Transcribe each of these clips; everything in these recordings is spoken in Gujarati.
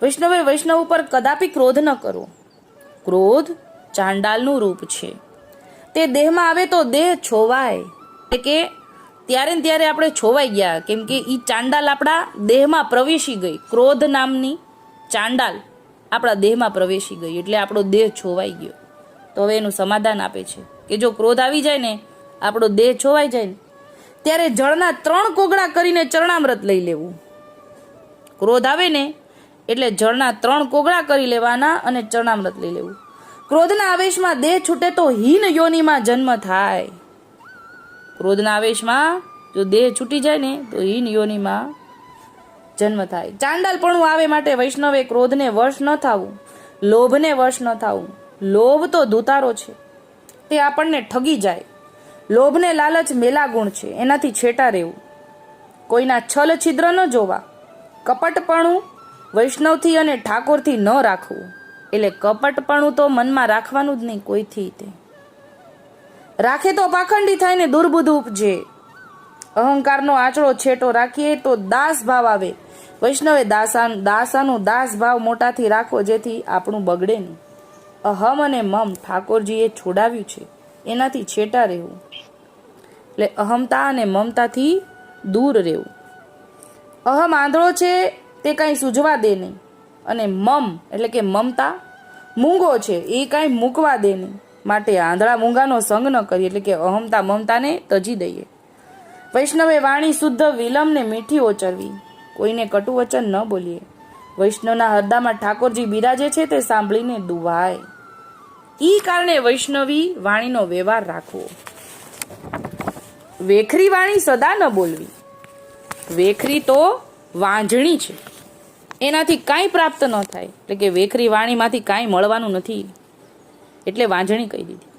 વૈષ્ણવે વૈષ્ણવ ઉપર કદાપી ક્રોધ ન કરવો. ક્રોધ ચાંડાલનું રૂપ છે. તે દેહમાં આવે તો દેહ છોવાય, એટલે કે ત્યારે ને ત્યારે આપણે છોવાઈ ગયા, કેમ કે એ ચાંડાલ આપણા દેહમાં પ્રવેશી ગઈ. ક્રોધ નામની ચાંડાલ આપણા દેહમાં પ્રવેશી ગઈ એટલે આપણો દેહ છોવાઈ ગયો. તો હવે એનું સમાધાન આપે છે કે જો ક્રોધ આવી જાય ને, આપણો દેહ છોવાઈ જાય ને, ત્યારે જળના 3 કોગળા કરીને ચરણામૃત લઈ લેવું. ક્રોધ આવે ને એટલે જળના 3 કોગળા કરી લેવાના અને ચરણામૃત લઈ લેવું. ક્રોધના આવેશમાં દેહ છૂટે તો હીન યોનિમાં જન્મ થાય. ક્રોધના આવેશમાં જો દેહ છૂટી જાય ને તો હીન યોનિમાં જન્મ થાય. ચાંડાલપણું આવે માટે વૈષ્ણવે ક્રોધને વશ ન થવું, લોભને વશ ન થવું. લોભ તો ધુતારો છે, તે આપણને ઠગી જાય. લોભને લાલચ મેલા ગુણ છે, એનાથી છેટા રહેવું. કોઈના છલ છિદ્ર ન જોવા. કપટપણું વૈષ્ણવથી અને ઠાકોરથી ન રાખવું. એટલે કપટપણું તો મનમાં રાખવાનું જ નહીં કોઈથી. તે રાખે તો પાખંડી થાય ને દુર્બુદ્ધ ઉપજે. અહંકારનો આંચળો છેટો રાખીએ તો દાસ ભાવ આવે. વૈષ્ણવે દાસાનું દાસ ભાવ મોટાથી રાખવો, જેથી આપણું બગડે નહીં. અહમ અને મમ ઠાકોરજીએ છોડાવ્યું છે, એનાથી છેટા રહેવું. એટલે અહમતા અને મમતાથી દૂર રહેવું. અહમ આંધળો છે, તે કાંઈ સૂઝવા દે નહીં. અને મમ એટલે કે મમતા મૂંગો છે, એ કાંઈ મૂકવા દે નહીં. માટે આંધળા મૂંગાનો સંગ ન કરીએ, એટલે કે અહમતા મમતાને તજી દઈએ. વૈષ્ણવે વાણી શુદ્ધ વિલમ ને મીઠી ઓચરવી. કોઈને કટુ વચન ન બોલીએ. વૈષ્ણવના હૃદયમાં ઠાકોરજી બિરાજે છે, તે સાંભળીને દુવાય. ઈ કારણે વૈષ્ણવી વાણીનો વ્યવહાર રાખવો. વેખરી વાણી સદા ન બોલવી. વેખરી તો વાંજણી છે, એનાથી કાંઈ પ્રાપ્ત ન થાય. એટલે કે વેખરી વાણીમાંથી કાંઈ મળવાનું નથી, એટલે વાંજણી કહી દીધી.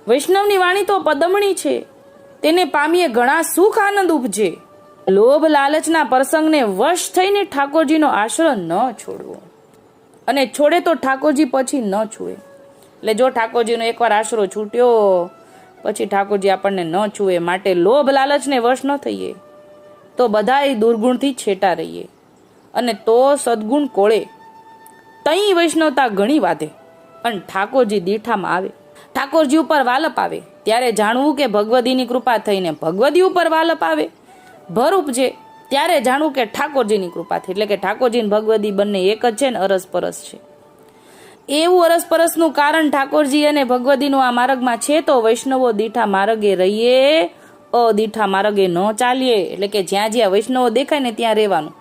વૈષ્ણવની વાણી તો પદમણી છે, તેને પામીએ ઘણા સુખ આનંદ ઉપજે. લોભ લાલચના પ્રસંગને વશ થઈને ઠાકોરજીનો આશ્રય ન છોડવો, અને છોડે તો ઠાકોરજી પછી ન છૂએ. એટલે જો ઠાકોરજીનો એકવાર આશરો છૂટ્યો પછી ઠાકોરજી આપણને ન છૂએ. માટે લોભ લાલચને વશ ન થઈએ તો બધાય દુર્ગુણથી છેટા રહીએ, અને તો સદગુણ કોળે. તઈ વૈષ્ણવતા ઘણી વાધે, અને ઠાકોરજી દીઠામાં આવે. ઠાકોરજી ઉપર વાલપ આવે ત્યારે જાણવું કે ભગવદીની કૃપા થઈને ભગવદી ઉપર વાલપ આવે. ભર ઉપજે ત્યારે જાણવું કે ઠાકોરજીની કૃપાથી, એટલે કે ઠાકોરજી ભગવદી બંને એક જ છે ને અરસપરસ છે. એવું અરસપરસનું કારણ ઠાકોરજી અને ભગવદીનું આ માર્ગમાં છે. તો વૈષ્ણવો દીઠા માર્ગે રહીએ, અદીઠા માર્ગે ન ચાલીએ. એટલે કે જ્યાં જ્યાં વૈષ્ણવો દેખાય ને ત્યાં રહેવાનું.